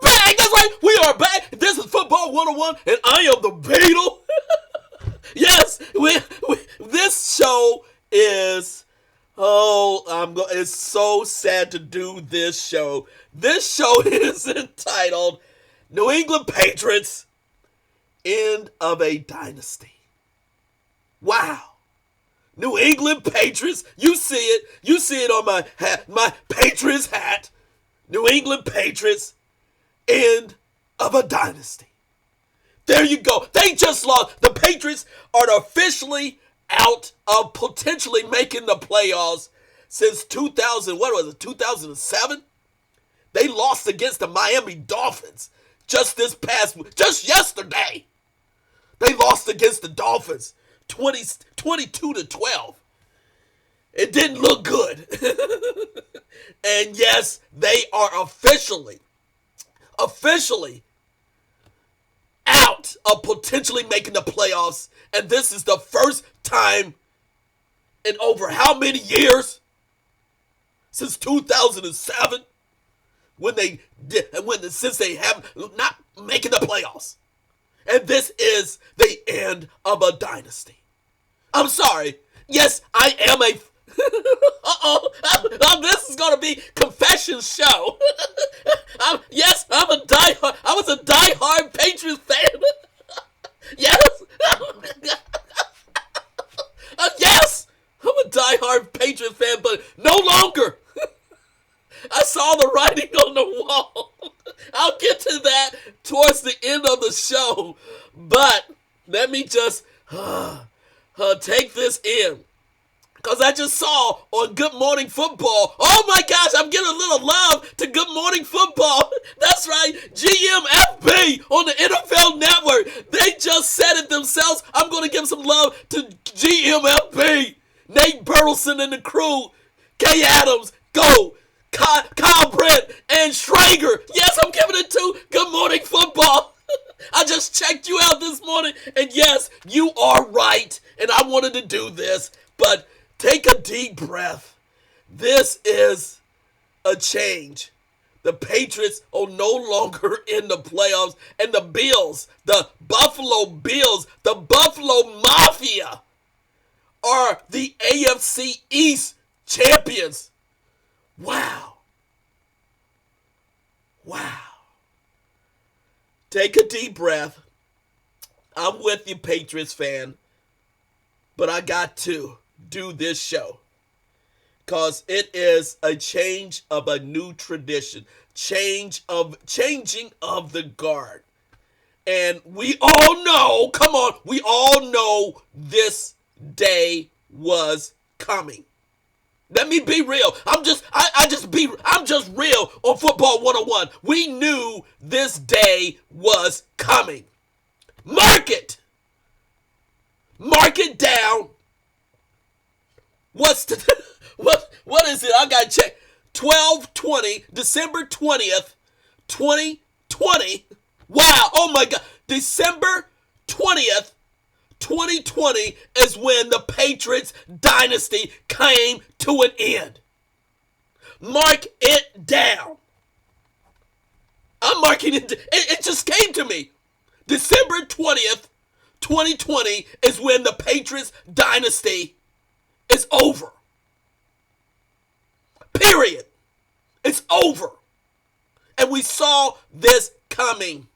back. That's right, we are back. This is Football 101, and I am the Beetle. Yes, this show is, it's so sad to do this show. This show is entitled New England Patriots, End of a Dynasty. Wow. New England Patriots, you see it on my hat, my Patriots hat. New England Patriots, end of a dynasty. There you go. They just lost. The Patriots are officially out of potentially making the playoffs since 2007? They lost against the Miami Dolphins just yesterday. They lost against the Dolphins 22-12. It didn't look good. And yes, they are officially out of potentially making the playoffs. And this is the first time in over how many years? Since 2007, since they have not making the playoffs. And this is the end of a dynasty. I'm sorry. Yes, I am a... this is going to be confession show. I was a diehard Patriots fan. Yes. Yes, I'm a diehard Patriots fan, but no longer. I saw the writing on the wall. I'll get to that towards the end of the show. But let me just take this in. Because I just saw on Good Morning Football, oh my gosh, I'm getting a little love to Good Morning Football. That's right, GMFB on the NFL Network. They just said it themselves. I'm going to give some love to GMFB. Nate Burleson and the crew. Kay Adams, go. Kyle Brent and Schrager. Yes, I'm giving it to Good Morning Football. I just checked you out this morning. And yes, you are right. And I wanted to do this. But take a deep breath. This is a change. The Patriots are no longer in the playoffs. And the Bills, the Buffalo Bills, the Buffalo Mafia are the AFC East champions. Wow. Wow. Take a deep breath. I'm with you, Patriots fan. But I got to do this show. Because it is a change of a new tradition. Changing of the guard. And we all know, come on, we all know this day was coming. Let me be real. I'm just real on Football 101. We knew this day was coming. Mark it. Mark it down. What is it? I gotta check. 12/20, December 20th, 2020. Wow. Oh my God. December 20th. 2020 is when the Patriots dynasty came to an end. Mark it down. I'm marking it. It just came to me. December 20th, 2020 is when the Patriots dynasty is over. Period. It's over. And we saw this coming.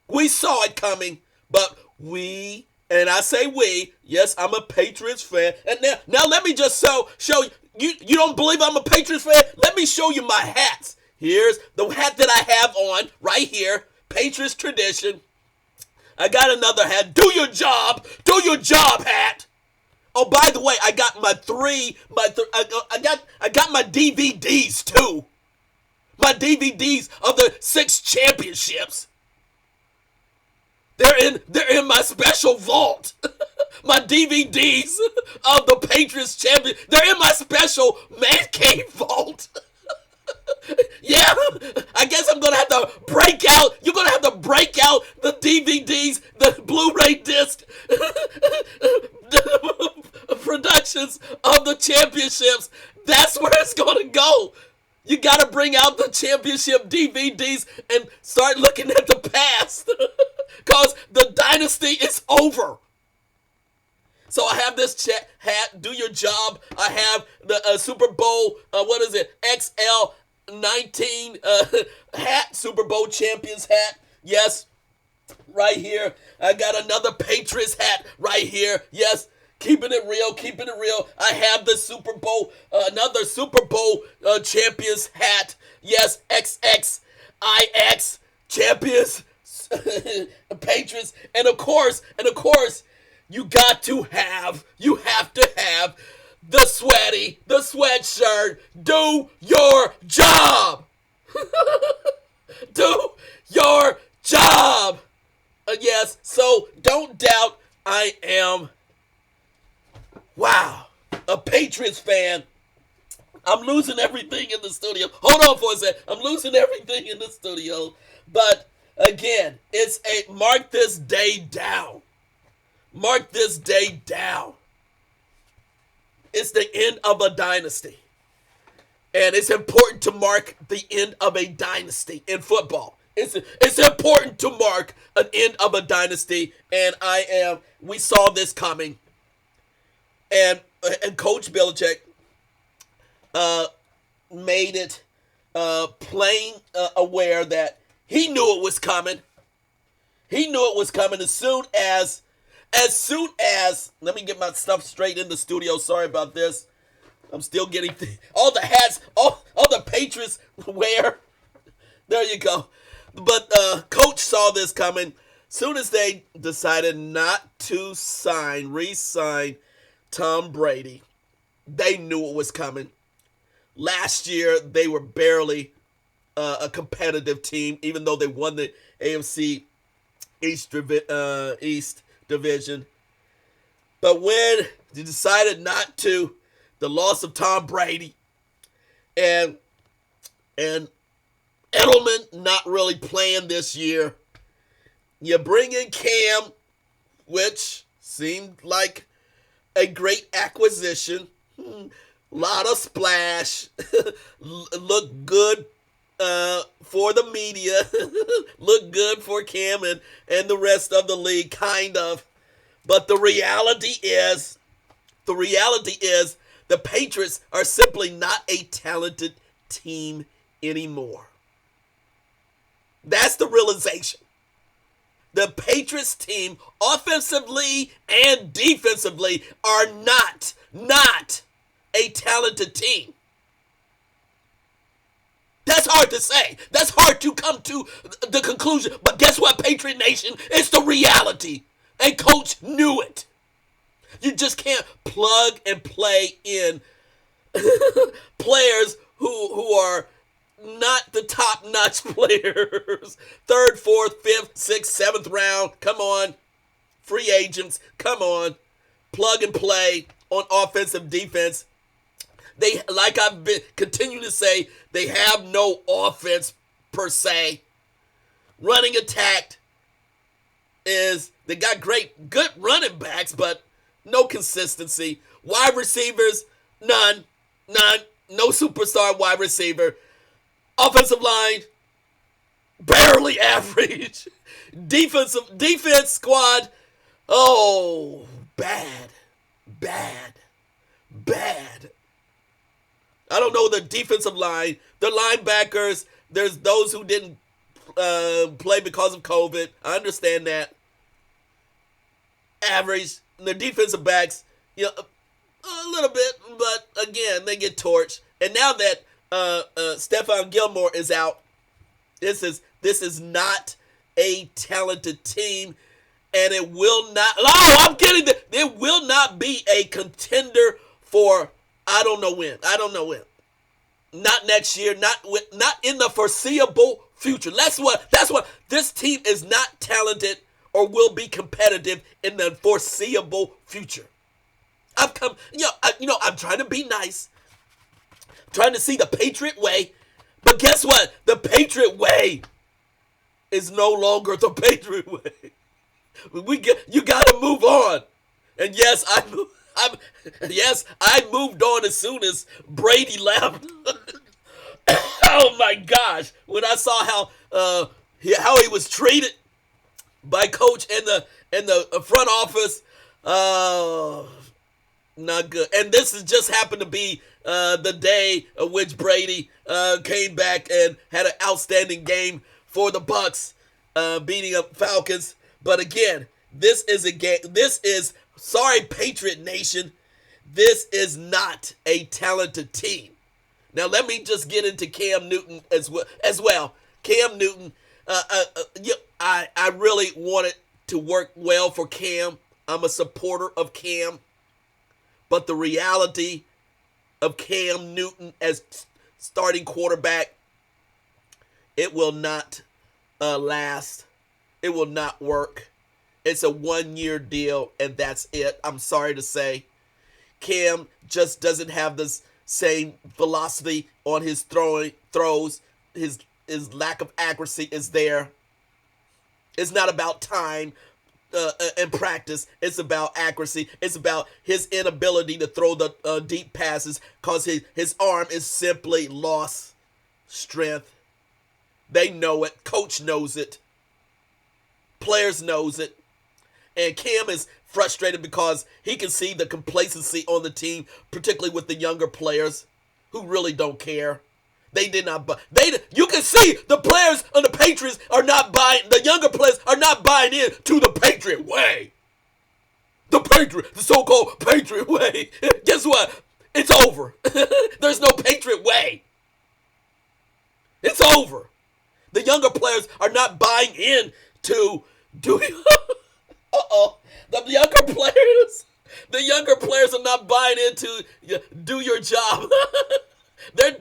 We saw it coming, but and I say we, yes, I'm a Patriots fan. And now let me just show you. You don't believe I'm a Patriots fan? Let me show you my hats. Here's the hat that I have on right here. Patriots tradition. I got another hat. Do your job hat. Oh, by the way, I got I got my DVDs too. My DVDs of the 6 championships. They're in my special vault. My DVDs of the Patriots champion. They're in my special man cave vault. Yeah, I guess I'm gonna have to break out. You're gonna have to break out the DVDs, the Blu-ray disc productions of the championships. That's where it's going to go. You got to bring out the championship DVDs and start looking at the past. Because the dynasty is over. So I have this hat, do your job. I have the Super Bowl, XL19 hat, Super Bowl champions hat. Yes, right here. I got another Patriots hat right here. Yes, keeping it real, keeping it real. I have the Super Bowl, another Super Bowl champions hat. Yes, XXIX champions, Patriots, and of course, you have to have the sweatshirt. Do your job. Do your job. Yes, so don't doubt I am, a Patriots fan. I'm losing everything in the studio. Hold on for a sec. I'm losing everything in the studio. But again, it's mark this day down. Mark this day down. It's the end of a dynasty. And it's important to mark the end of a dynasty in football. It's important to mark an end of a dynasty. And we saw this coming. And Coach Belichick made it plain aware that he knew it was coming. He knew it was coming as soon as, let me get my stuff straight in the studio. Sorry about this. I'm still getting all the hats, all the Patriots wear. There you go. But Coach saw this coming. Soon as they decided not to re-sign Tom Brady, they knew it was coming. Last year, they were barely a competitive team, even though they won the AFC East Division. But when they decided not to, the loss of Tom Brady and Edelman not really playing this year, you bring in Cam, which seemed like a great acquisition. Lot of splash. Look good for the media. Look good for Cam and the rest of the league, kind of. But the reality is the Patriots are simply not a talented team anymore. That's the realization. The Patriots team, offensively and defensively, are not a talented team. That's hard to say. That's hard to come to the conclusion. But guess what, Patriot Nation? It's the reality. And Coach knew it. You just can't plug and play in players who are not the top-notch players. 3rd, 4th, 5th, 6th, 7th round. Come on. Free agents. Come on. Plug and play on offensive defense. They, like I've been continuing to say, they have no offense per se. Running attack is, they got good running backs, but no consistency. Wide receivers, none. No superstar wide receiver. Offensive line, barely average. Defense squad, bad. I don't know the defensive line. The linebackers, there's those who didn't play because of COVID. I understand that. Average. The defensive backs, a little bit, but again, they get torched. And now that Stephon Gilmore is out, this is not a talented team, and it will not. It will not be a contender for I don't know when. Not next year. Not in the foreseeable future. That's what. This team is not talented or will be competitive in the foreseeable future. I'm trying to be nice. I'm trying to see the Patriot way. But guess what? The Patriot way is no longer the Patriot way. You got to move on. And yes, I'm, yes, I moved on as soon as Brady left. Oh my gosh! When I saw how he was treated by coach and the front office, uh, not good. And this has just happened to be the day of which Brady came back and had an outstanding game for the Bucks, beating up Falcons. But again, this is a game. This is sorry, Patriot Nation. This is not a talented team. Now let me just get into Cam Newton as well. Cam Newton, I really want it to work well for Cam. I'm a supporter of Cam. But the reality of Cam Newton as starting quarterback, it will not last. It will not work. It's a 1-year deal, and that's it. I'm sorry to say. Cam just doesn't have this same velocity on his throws. His lack of accuracy is there. It's not about time and practice. It's about accuracy. It's about his inability to throw the deep passes because his arm is simply lost strength. They know it. Coach knows it. Players knows it. And Cam is frustrated because he can see the complacency on the team, particularly with the younger players who really don't care. They did not buy. You can see the players on the Patriots are not buying. The younger players are not buying in to the Patriot way. The so-called Patriot way. Guess what? It's over. There's no Patriot way. It's over. The younger players are not buying in to doing. The younger players are not buying into do your job. They're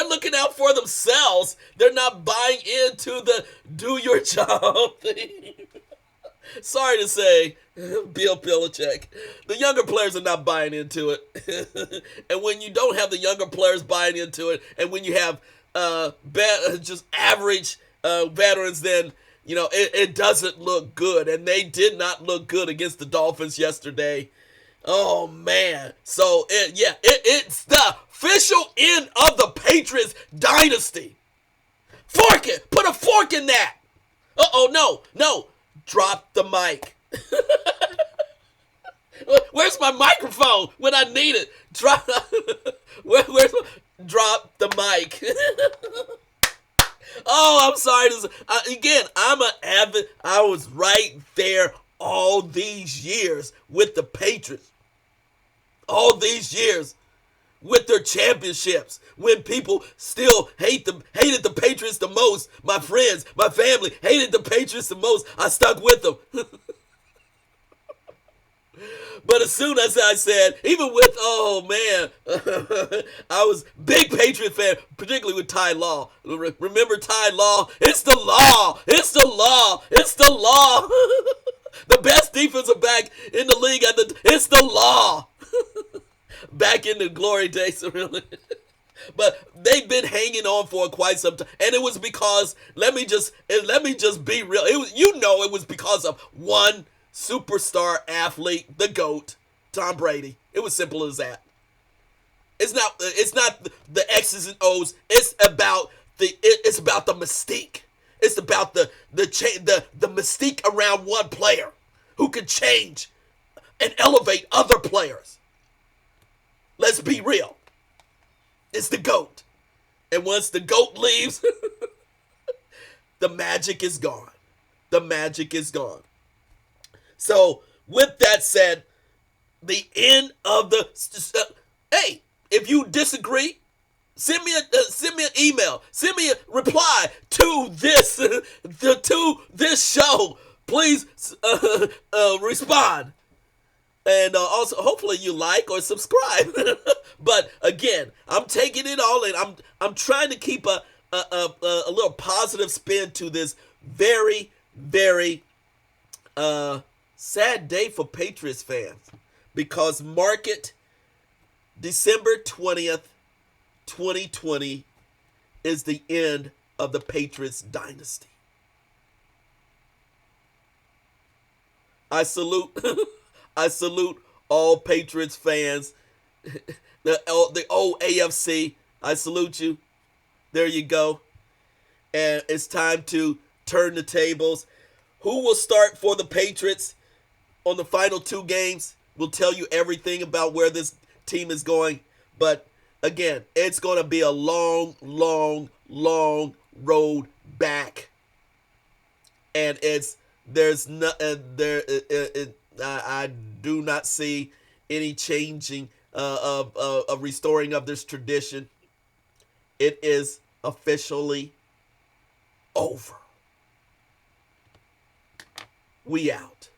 looking out for themselves. They're not buying into the do your job thing. Sorry to say, Bill Belichick, the younger players are not buying into it. And when you don't have the younger players buying into it, and when you have just average veterans, then it doesn't look good. And they did not look good against the Dolphins yesterday. Oh man! So it's the official end of the Patriots dynasty. Fork it. Put a fork in that. No. Drop the mic. Where's my microphone when I need it? Drop the mic. Oh, I'm sorry. Again, I'm an avid. I was right there all these years with the Patriots. All these years with their championships, when people still hated the Patriots the most. My friends, my family hated the Patriots the most. I stuck with them. But as soon as I said, even with, I was big Patriot fan, particularly with Ty Law. Remember Ty Law? It's the law. It's the law. It's the law. The best defensive back in the league it's the law. Back in the glory days, really. But they've been hanging on for quite some time, and it was because let me just be real. It was because of one superstar athlete, the GOAT, Tom Brady. It was simple as that. It's not the X's and O's. It's about the mystique. It's about the mystique around one player who can change and elevate other players. Let's be real. It's the GOAT. And once the GOAT leaves, the magic is gone. The magic is gone. So, with that said, the end of the... hey, if you disagree, send me an email. Send me a reply to this show. Please respond. And also, hopefully you like or subscribe. But again, I'm taking it all in. I'm trying to keep a little positive spin to this very, very sad day for Patriots fans, because mark it, December 20th, 2020 is the end of the Patriots dynasty. I salute all Patriots fans, the old AFC, I salute you. There you go. And it's time to turn the tables. Who will start for the Patriots on the final two games? We'll tell you everything about where this team is going. But again, it's going to be a long, long, long road back. And there's not I do not see any changing of restoring of this tradition. It is officially over. We out.